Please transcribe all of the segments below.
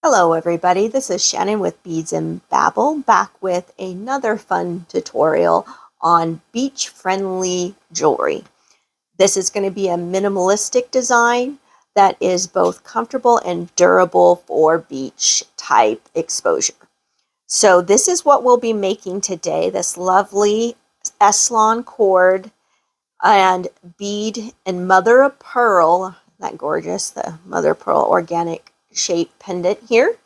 Hello everybody, this is Shannon with Beads and Babble, back with another fun tutorial on beach-friendly jewelry. This is going to be a minimalistic design that is both comfortable and durable for beach type exposure. So this is what we'll be making today, this lovely Eslon cord and bead and mother of pearl, that gorgeous, the mother of pearl organic shape pendant here.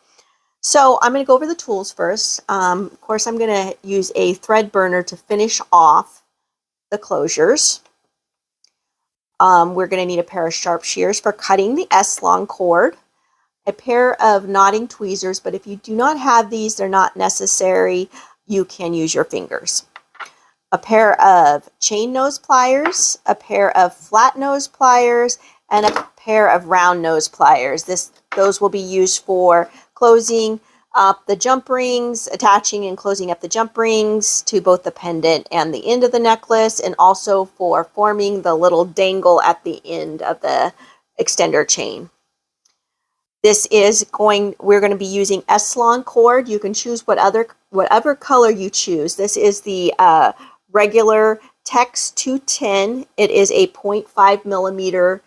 So I'm going to go over the tools first. Of course, I'm going to use a thread burner to finish off the closures. We're going to need a pair of sharp shears for cutting the S-long cord, a pair of knotting tweezers, but if you do not have these, they're not necessary. You can use your fingers. A pair of chain nose pliers, a pair of flat nose pliers, and a pair of round nose pliers. Those will be used for closing up the jump rings, attaching and closing up the jump rings to both the pendant and the end of the necklace, and also for forming the little dangle at the end of the extender chain. We're going to be using Eslon cord. You can choose whatever color you choose. This is the regular Tex 210. It is a 0.5 millimeter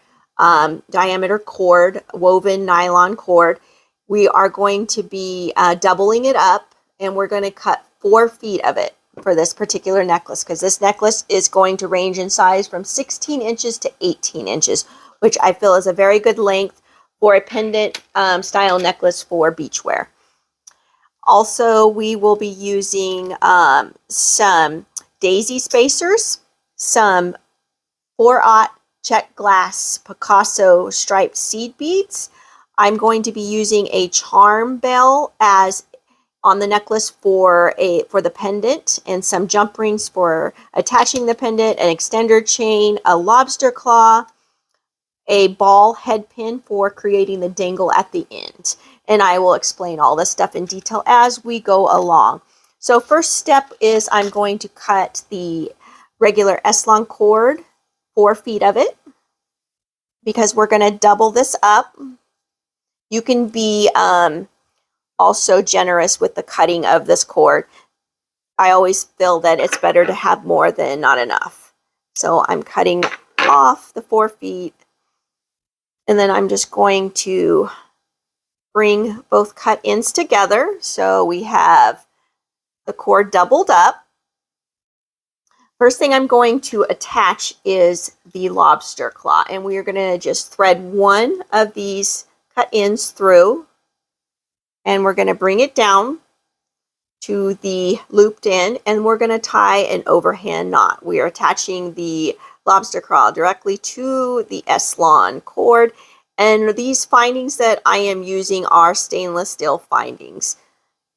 diameter cord, woven nylon cord. We are going to be doubling it up, and we're going to cut 4 feet of it for this particular necklace, because this necklace is going to range in size from 16 inches to 18 inches, which I feel is a very good length for a pendant style necklace for beachwear. Also, we will be using some daisy spacers, some 4/0 check glass Picasso striped seed beads. I'm going to be using a charm bell as on the necklace for the pendant, and some jump rings for attaching the pendant, an extender chain, a lobster claw, a ball head pin for creating the dangle at the end. And I will explain all this stuff in detail as we go along. So first step is I'm going to cut the regular Eslon cord, 4 feet of it, because we're going to double this up. You can be also generous with the cutting of this cord. I always feel that it's better to have more than not enough. So I'm cutting off the 4 feet, and then I'm just going to bring both cut ends together. So we have the cord doubled up. First thing I'm going to attach is the lobster claw, and we are going to just thread one of these cut ends through, and we're going to bring it down to the looped end, and we're going to tie an overhand knot. We are attaching the lobster claw directly to the Eslon cord, and these findings that I am using are stainless steel findings,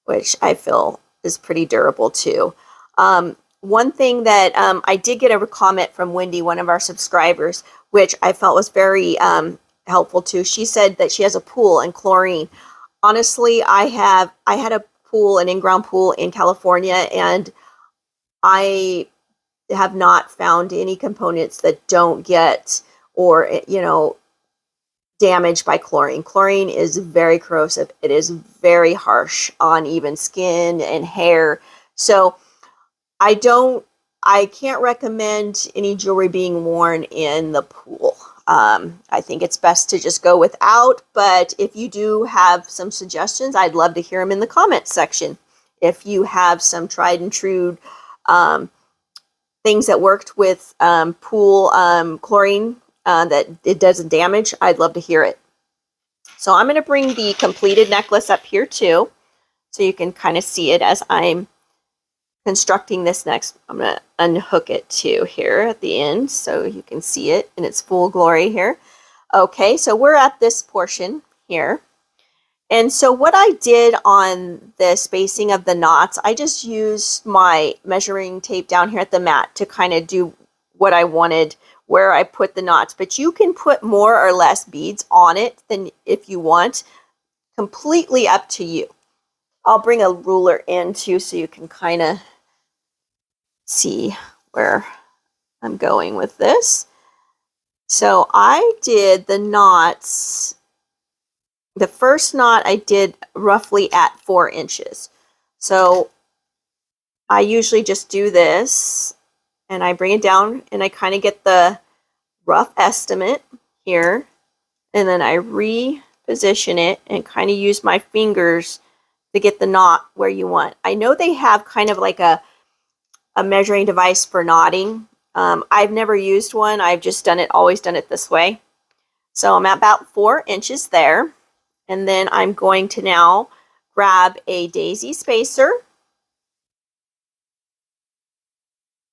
which I feel is pretty durable too. One thing that I did get a comment from Wendy, one of our subscribers, which I felt was very helpful too. She said that she has a pool in chlorine. Honestly, I had a pool, an in-ground pool in California, and I have not found any components that don't get damaged by chlorine. Chlorine is very corrosive. It is very harsh on even skin and hair. So I can't recommend any jewelry being worn in the pool. I think it's best to just go without, but if you do have some suggestions, I'd love to hear them in the comments section. If you have some tried and true things that worked with pool chlorine that it doesn't damage, I'd love to hear it. So I'm going to bring the completed necklace up here too, so you can kind of see it as I'm constructing this next. I'm going to unhook it too here at the end so you can see it in its full glory here. Okay, so we're at this portion here. And so what I did on the spacing of the knots, I just used my measuring tape down here at the mat to kind of do what I wanted, where I put the knots. But you can put more or less beads on it than if you want. Completely up to you. I'll bring a ruler in too so you can kind of see where I'm going with this. So I did the knots the first knot I did roughly at 4 inches. So I usually just do this and I bring it down and I kind of get the rough estimate here, and then I reposition it and kind of use my fingers to get the knot where you want. I know they have kind of like a measuring device for knotting. I've never used one. I've just always done it this way. So I'm at about 4 inches there. And then I'm going to now grab a daisy spacer.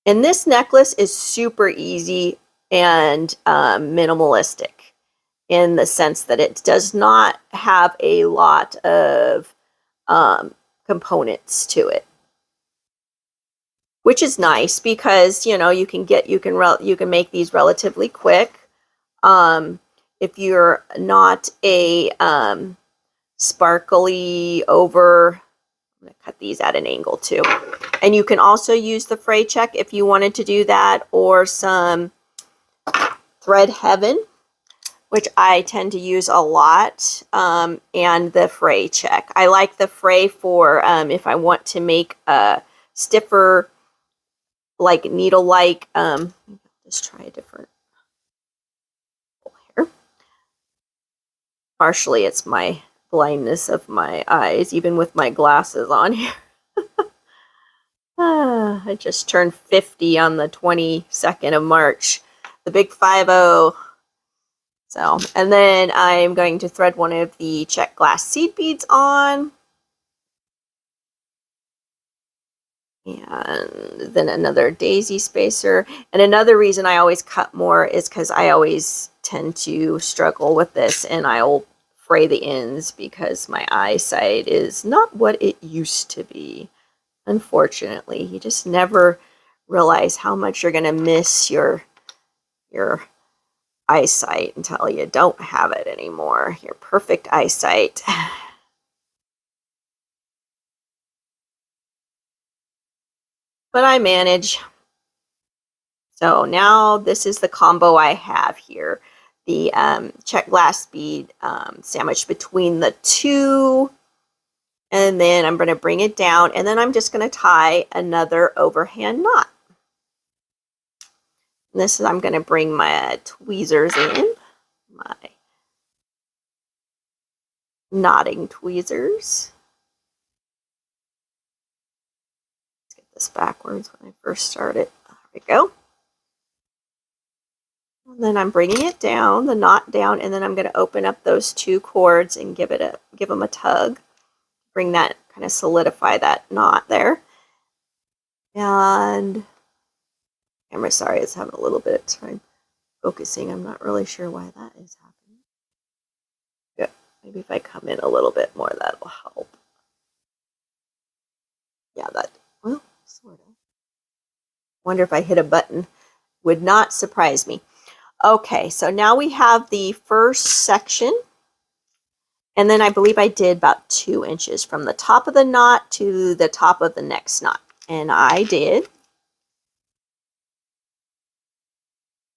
And this necklace is super easy and minimalistic in the sense that it does not have a lot of components to it, which is nice because you can make these relatively quick. If you're not a sparkly over, I'm going to cut these at an angle too. And you can also use the fray check if you wanted to do that, or some Thread Heaven, which I tend to use a lot, and the fray check. I like the fray for if I want to make a stiffer, like needle-like, let's try a different here. Partially it's my blindness of my eyes, even with my glasses on here. I just turned 50 on the 22nd of March, the big 50. So, and then I'm going to thread one of the check glass seed beads on. And then another daisy spacer. And another reason I always cut more is because I always tend to struggle with this, and I'll fray the ends because my eyesight is not what it used to be. Unfortunately, you just never realize how much you're going to miss your eyesight until you don't have it anymore. Your perfect eyesight. But I manage. So now this is the combo I have here. The check glass bead sandwiched between the two. And then I'm going to bring it down, and then I'm just going to tie another overhand knot. And this is, I'm going to bring my tweezers in, my knotting tweezers. Let's get this backwards when I first started. There we go. And then I'm bringing it down, the knot down, and then I'm going to open up those two cords and give them a tug. Bring that, kind of solidify that knot there. And camera, sorry, it's having a little bit of time focusing. I'm not really sure why that is happening. Good. Maybe if I come in a little bit more, that'll help. Yeah, well, sort of. Wonder if I hit a button. Would not surprise me. Okay, so now we have the first section. And then I believe I did about 2 inches from the top of the knot to the top of the next knot. And I did.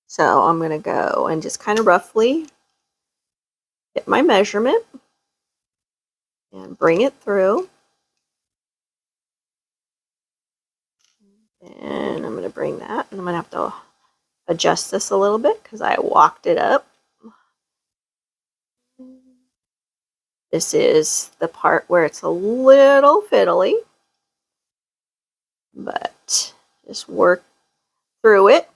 So I'm going to go and just kind of roughly get my measurement and bring it through. And I'm going to bring that, and I'm going to have to adjust this a little bit because I walked it up. This is the part where it's a little fiddly, but just work through it.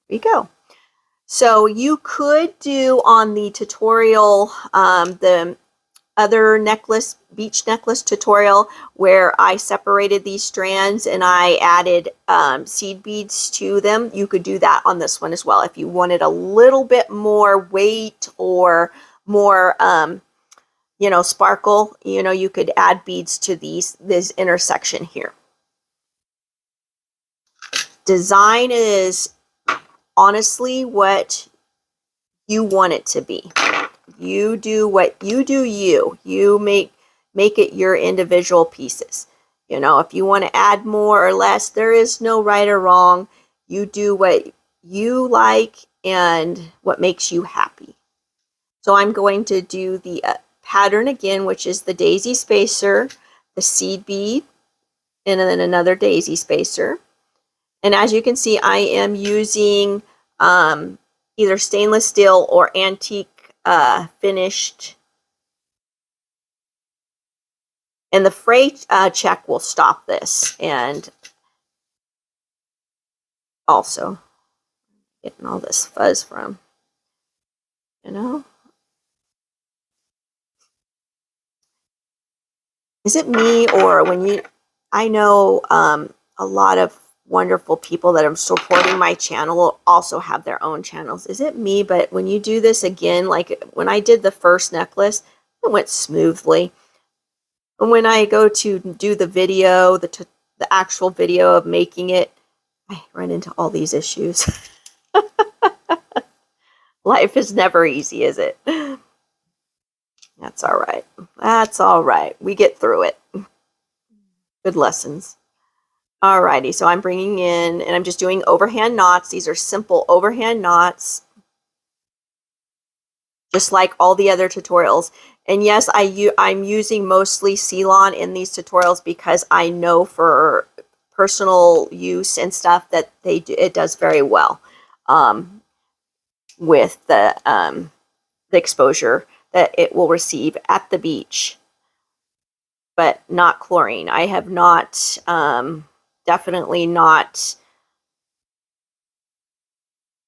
There we go. So you could do on the tutorial, the other necklace, beach necklace tutorial, where I separated these strands and I added seed beads to them. You could do that on this one as well. If you wanted a little bit more weight or more, sparkle, you could add beads to this intersection here. Design is honestly what you want it to be. You do what you do. You make it your individual pieces. If you want to add more or less, there is no right or wrong. You do what you like and what makes you happy. So I'm going to do the pattern again, which is the daisy spacer, the seed bead, and then another daisy spacer. And as you can see, I am using either stainless steel or antique finished. And the freight check will stop this. And also, getting all this fuzz from, you know. Is it me, or when you, I know a lot of wonderful people that are supporting my channel also have their own channels. Is it me? But when you do this again, like when I did the first necklace, it went smoothly. And when I go to do the video, the actual video of making it, I run into all these issues. Life is never easy, is it? That's all right. That's all right. We get through it. Good lessons. Alrighty, so I'm bringing in, and I'm just doing overhand knots. These are simple overhand knots, just like all the other tutorials. And yes, I'm using mostly Ceylon in these tutorials because I know for personal use and stuff that it does very well with the exposure that it will receive at the beach, but not chlorine. I have not, definitely not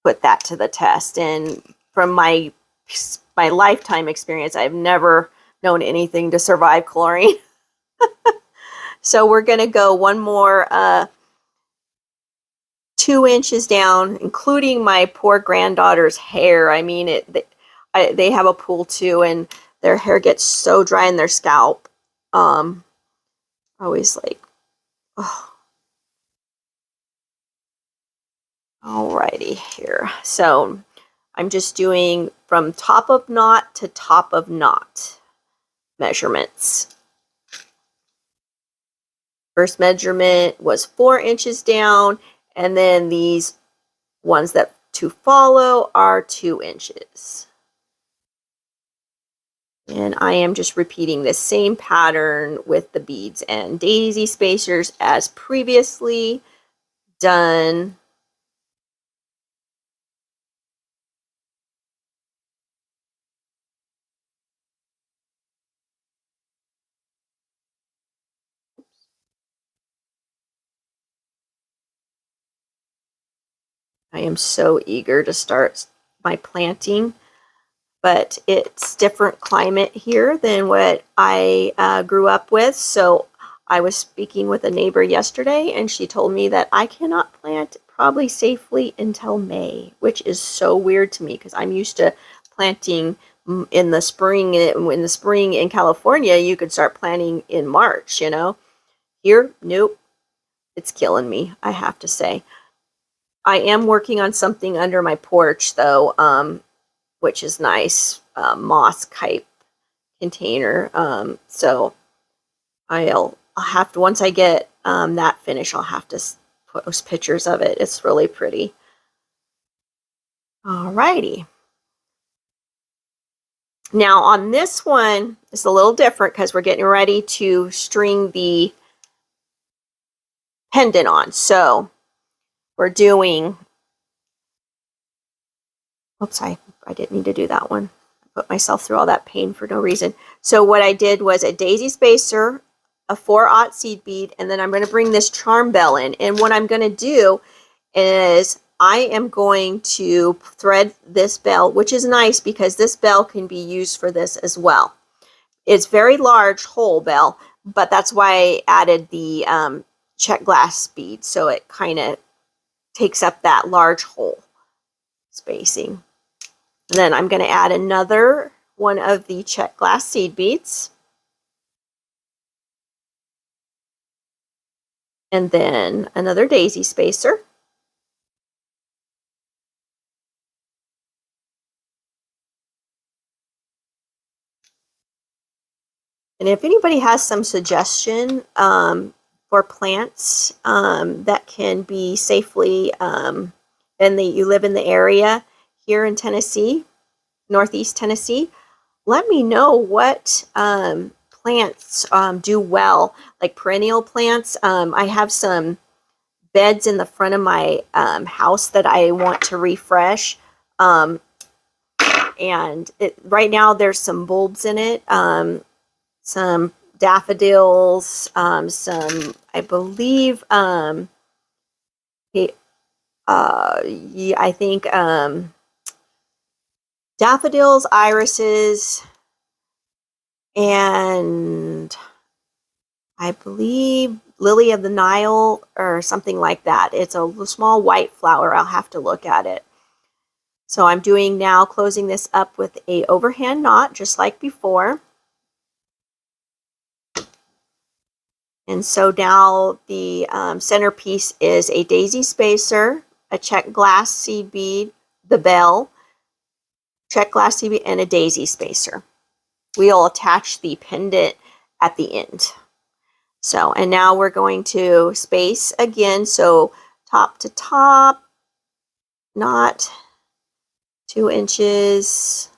put that to the test. And from my lifetime experience, I've never known anything to survive chlorine. So we're going to go one more 2 inches down, including my poor granddaughter's hair. I mean, they have a pool too, and their hair gets so dry in their scalp. Always like, oh. Alrighty here. So I'm just doing from top of knot to top of knot measurements. First measurement was 4 inches down, and then these ones that to follow are 2 inches. And I am just repeating the same pattern with the beads and daisy spacers as previously done. I am so eager to start my planting, but it's different climate here than what I grew up with. So I was speaking with a neighbor yesterday, and she told me that I cannot plant probably safely until May, which is so weird to me because I'm used to planting in the spring. In the spring in California, you could start planting in March, you know. Here, nope. It's killing me, I have to say. I am working on something under my porch, though, which is nice, moss type container. So I'll have to, once I get that finished, I'll have to post pictures of it. It's really pretty. Alrighty. Now on this one, it's a little different because we're getting ready to string the pendant on. So we're doing, oops, I didn't need to do that one. I put myself through all that pain for no reason. So what I did was a daisy spacer, a 4/0 seed bead, and then I'm going to bring this charm bell in. And what I'm going to do is I am going to thread this bell, which is nice because this bell can be used for this as well. It's very large hole bell, but that's why I added the check glass bead, so it kind of takes up that large hole spacing. And then I'm going to add another one of the check glass seed beads. And then another daisy spacer. And if anybody has some suggestion for plants that can be safely and you live in the area here in Tennessee, Northeast Tennessee, let me know what plants do well, like perennial plants. I have some beds in the front of my house that I want to refresh. And right now there's some bulbs in it, some daffodils, some, I believe, yeah, I think daffodils, irises, and I believe lily of the Nile or something like that. It's a small white flower. I'll have to look at it. So I'm doing now, closing this up with a overhand knot, just like before. And so now the centerpiece is a daisy spacer, a check glass seed bead, the bell, check glass seed bead, and a daisy spacer. We'll attach the pendant at the end. So, and now we're going to space again. So top to top, knot 2 inches.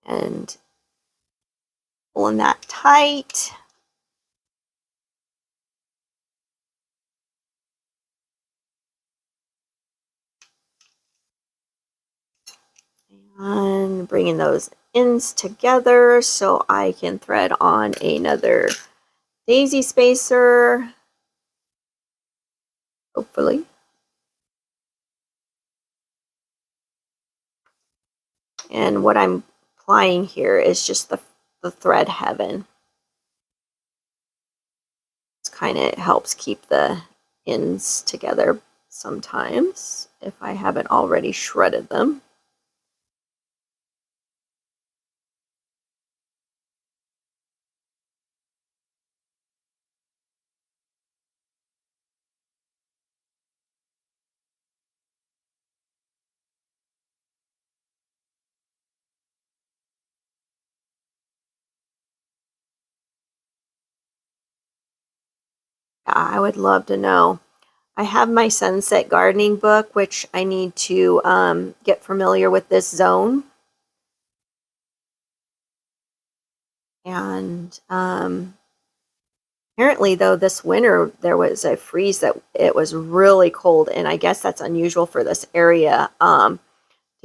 And pulling that tight. And bringing those ends together so I can thread on another daisy spacer, hopefully. And what I'm applying here is just the thread heaven. It kind of helps keep the ends together sometimes if I haven't already shredded them. I would love to know. I have my sunset gardening book, which I need to get familiar with this zone. And apparently, though, this winter there was a freeze that it was really cold, and I guess that's unusual for this area to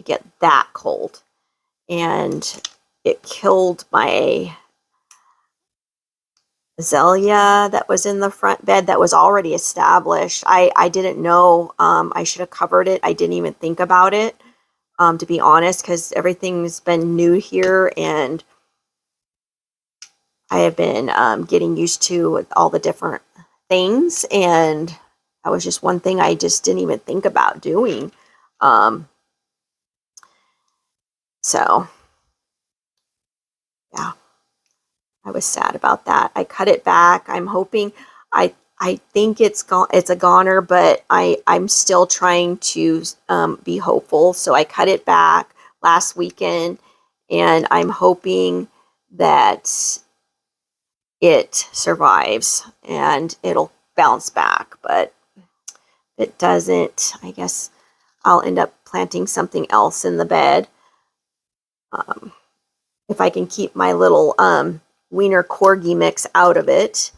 get that cold. And it killed my azalea that was in the front bed that was already established. I didn't know. I should have covered it. I didn't even think about it, to be honest, because everything's been new here, and I have been getting used to all the different things, and that was just one thing I just didn't even think about doing. So, yeah. I was sad about that. I cut it back. I'm hoping, I think it's a goner, but I'm still trying to be hopeful. So I cut it back last weekend, and I'm hoping that it survives and it'll bounce back. But if it doesn't, I guess I'll end up planting something else in the bed. If I can keep my little Wiener Corgi mix out of it.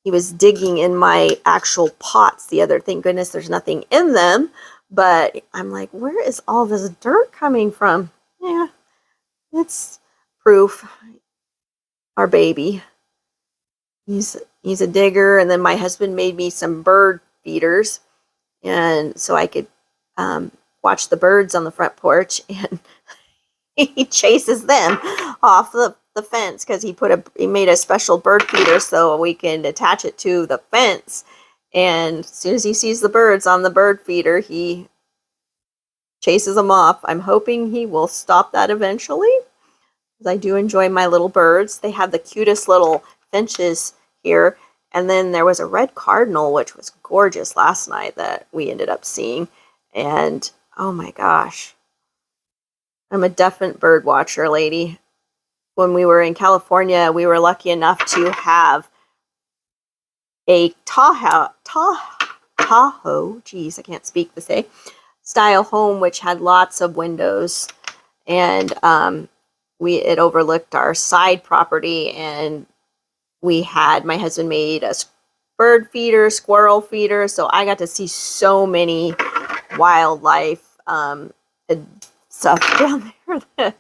He was digging in my actual pots the other. Thank goodness there's nothing in them. But I'm like, where is all this dirt coming from? Yeah, it's proof. Our baby. He's a digger. And then my husband made me some bird feeders, and so I could watch the birds on the front porch, and he chases them off the fence because he made a special bird feeder so we can attach it to the fence. And as soon as he sees the birds on the bird feeder, he chases them off. I'm hoping he will stop that eventually, because I do enjoy my little birds. They have the cutest little finches here. And then there was a red cardinal, which was gorgeous last night, that we ended up seeing. And oh my gosh, I'm a definite bird watcher, lady. When we were in California, we were lucky enough to have a Tahoe, geez, I can't speak this day, style home, which had lots of windows, and it overlooked our side property, and my husband made a bird feeder, squirrel feeder, so I got to see so many wildlife and stuff down there.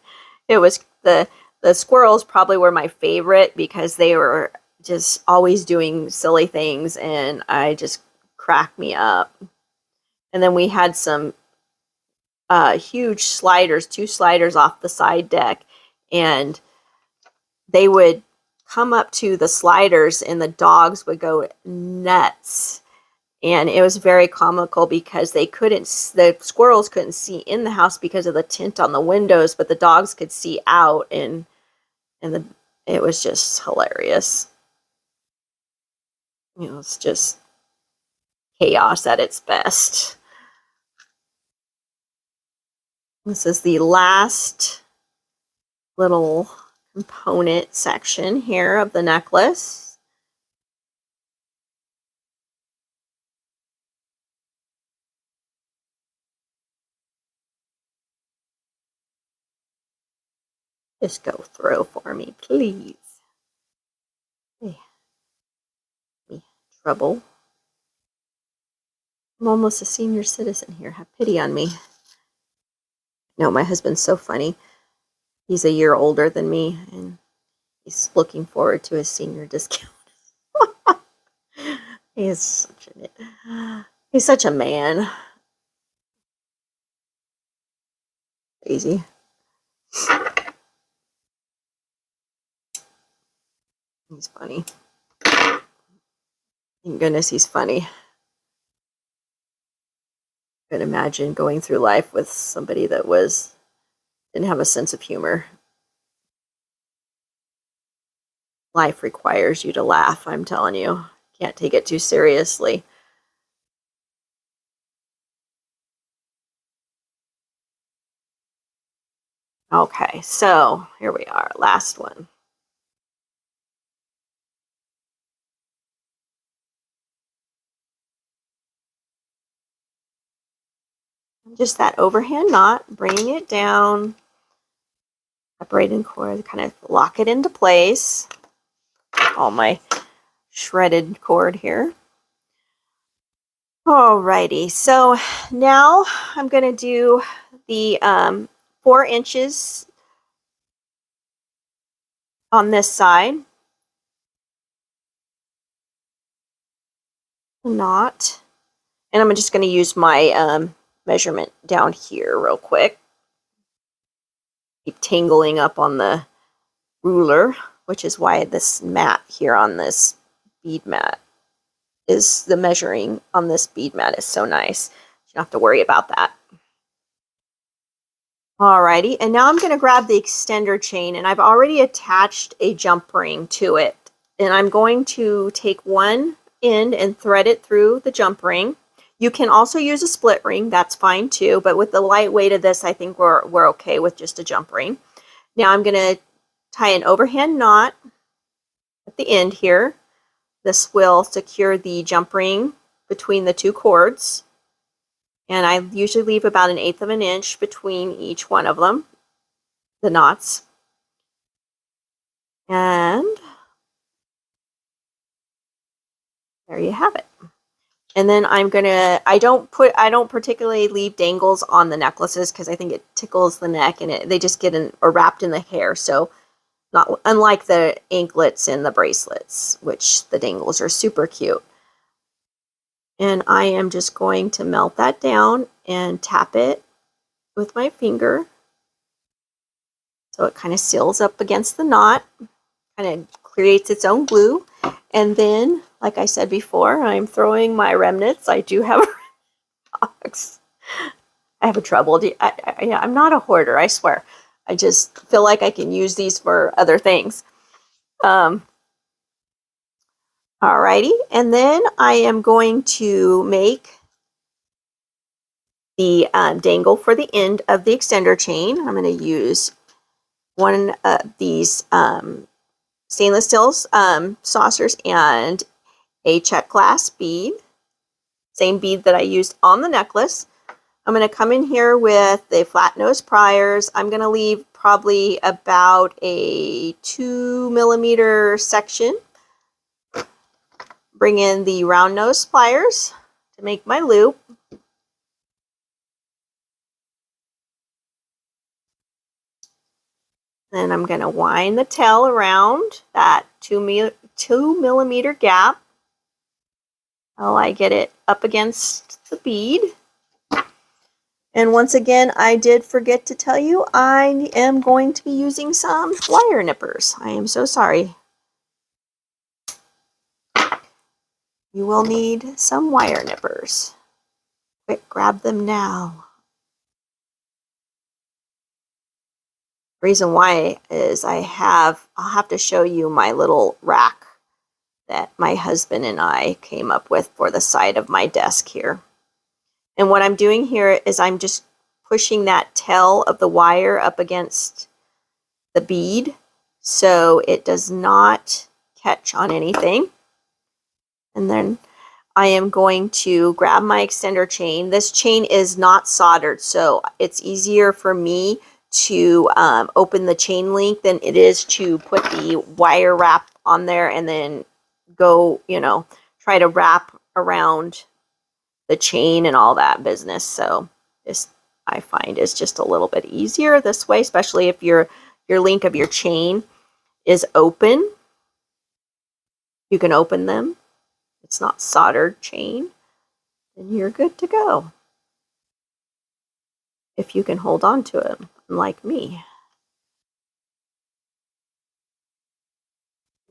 It was the squirrels probably were my favorite because they were just always doing silly things, and I just cracked me up. And then we had some huge sliders, 2 sliders off the side deck, and they would come up to the sliders and the dogs would go nuts. And it was very comical because the squirrels couldn't see in the house because of the tint on the windows, but the dogs could see out, and it was just hilarious. It's just chaos at its best. This is the last little component section here of the necklace. Just go through for me, please. Hey, me trouble. I'm almost a senior citizen here. Have pity on me. No, my husband's so funny. He's a year older than me, and he's looking forward to his senior discount. He's such a man. Crazy. He's funny. Thank goodness he's funny. I could imagine going through life with somebody that didn't have a sense of humor. Life requires you to laugh, I'm telling you. Can't take it too seriously. Okay, so here we are, last one. Just that overhand knot, bringing it down, separating cord, kind of lock it into place. All my shredded cord here. Alrighty, so now I'm going to do the 4 inches on this side. Knot. And I'm just going to use my measurement down here real quick. Keep tangling up on the ruler, which is why this mat here on this bead mat is the measuring on this bead mat is so nice. You don't have to worry about that. Alrighty, and now I'm going to grab the extender chain, and I've already attached a jump ring to it. And I'm going to take one end and thread it through the jump ring. You can also use a split ring, that's fine too, but with the light weight of this, I think we're okay with just a jump ring. Now I'm going to tie an overhand knot at the end here. This will secure the jump ring between the 2 cords. And I usually leave about 1/8 of an inch between each one of them, the knots. And there you have it. And then I don't particularly leave dangles on the necklaces because I think it tickles the neck and they just get wrapped in the hair. So not unlike the anklets and the bracelets, which the dangles are super cute. And I am just going to melt that down and tap it with my finger. So it kind of seals up against the knot, kind of creates its own glue. And then, like I said before, I'm throwing my remnants. I do have a box. I have a trouble. I'm not a hoarder, I swear. I just feel like I can use these for other things. Alrighty, and then I am going to make the dangle for the end of the extender chain. I'm going to use one of these stainless steel saucers and a check glass bead, same bead that I used on the necklace. I'm going to come in here with the flat nose pliers. I'm going to leave probably about a 2mm section. Bring in the round nose pliers to make my loop. Then I'm going to wind the tail around that 2mm gap while I get it up against the bead. And once again, I did forget to tell you I am going to be using some wire nippers. I am so sorry. You will need some wire nippers. Quick, grab them now. Reason why is I'll have to show you my little rack that my husband and I came up with for the side of my desk here. And what I'm doing here is I'm just pushing that tail of the wire up against the bead so it does not catch on anything. And then I am going to grab my extender chain. This chain is not soldered, so it's easier for me to open the chain link than it is to put the wire wrap on there and then go, try to wrap around the chain and all that business. So this, I find, is just a little bit easier this way, especially if your link of your chain is open. You can open them. It's not soldered chain, and you're good to go. If you can hold on to it, like me.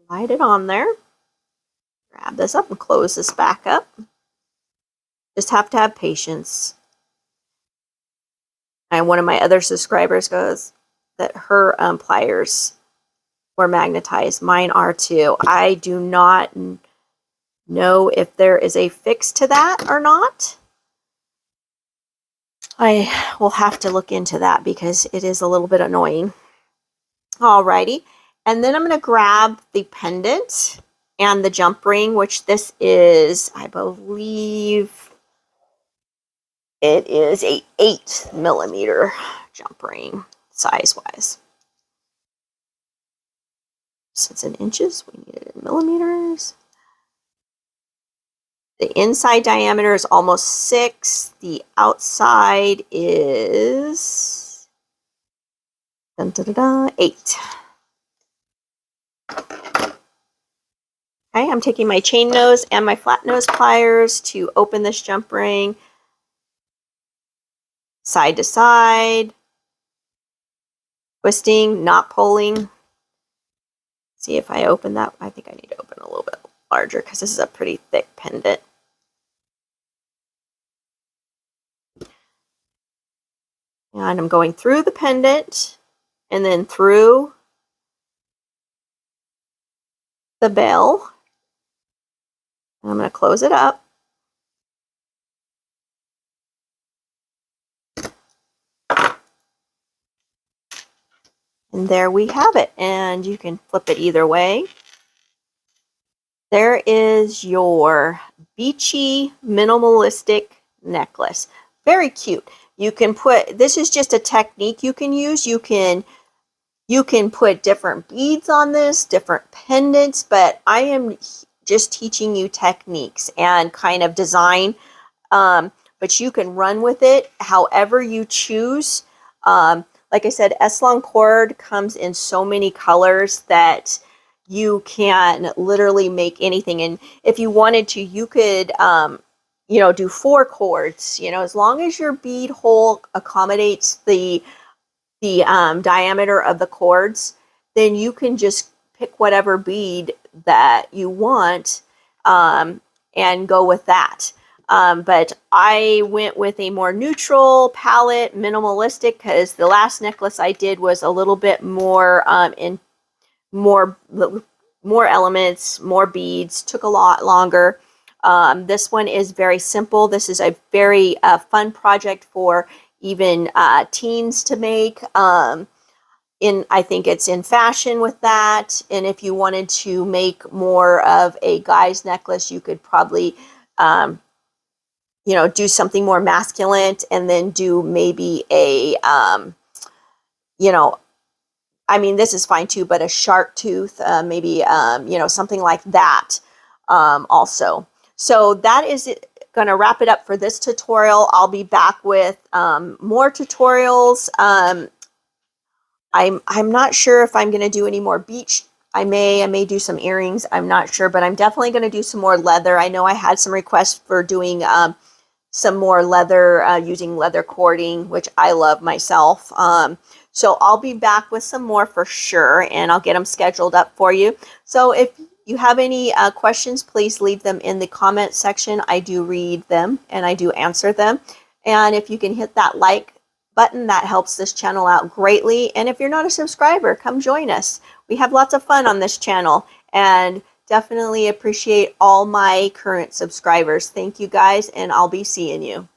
Slide it on there. Grab this up and close this back up. Just have to have patience. And one of my other subscribers goes that her pliers were magnetized. Mine are too. I do not know if there is a fix to that or not. I will have to look into that because it is a little bit annoying. Alrighty, and then I'm going to grab the pendant and the jump ring, which this is, I believe, it is a 8mm jump ring size-wise. Since in inches, we need it in millimeters. The inside diameter is almost 6. The outside is 8. Okay, I'm taking my chain nose and my flat nose pliers to open this jump ring side to side, twisting, not pulling. See if I open that. I think I need to open a little bit larger because this is a pretty thick pendant. And I'm going through the pendant and then through the bell. And I'm going to close it up. And there we have it. And you can flip it either way. There is your beachy minimalistic necklace. Very cute. You can put, this is just a technique you can use. You can put different beads on this, different pendants, but I am just teaching you techniques and kind of design. But you can run with it however you choose. Like I said, S-Long cord comes in so many colors that you can literally make anything. And if you wanted to, you could, do 4 cords, as long as your bead hole accommodates the diameter of the cords, then you can just pick whatever bead that you want and go with that. But I went with a more neutral palette, minimalistic, because the last necklace I did was a little bit more more elements, more beads, took a lot longer. This one is very simple. This is a very fun project for even teens to make. I think it's in fashion with that. And if you wanted to make more of a guy's necklace, you could probably, do something more masculine and then do maybe a, this is fine too, but a shark tooth, maybe, something like that also. So that is going to wrap it up for this tutorial. I'll be back with more tutorials. I'm not sure if I'm going to do any more beach. I may do some earrings. I'm not sure, but I'm definitely going to do some more leather. I know I had some requests for doing some more leather, using leather cording, which I love myself. So I'll be back with some more for sure, and I'll get them scheduled up for you. So if you have any questions, please leave them in the comment section. I do read them and I do answer them. And if you can hit that like button, that helps this channel out greatly. And if you're not a subscriber, come join us. We have lots of fun on this channel, and definitely appreciate all my current subscribers. Thank you guys, and I'll be seeing you.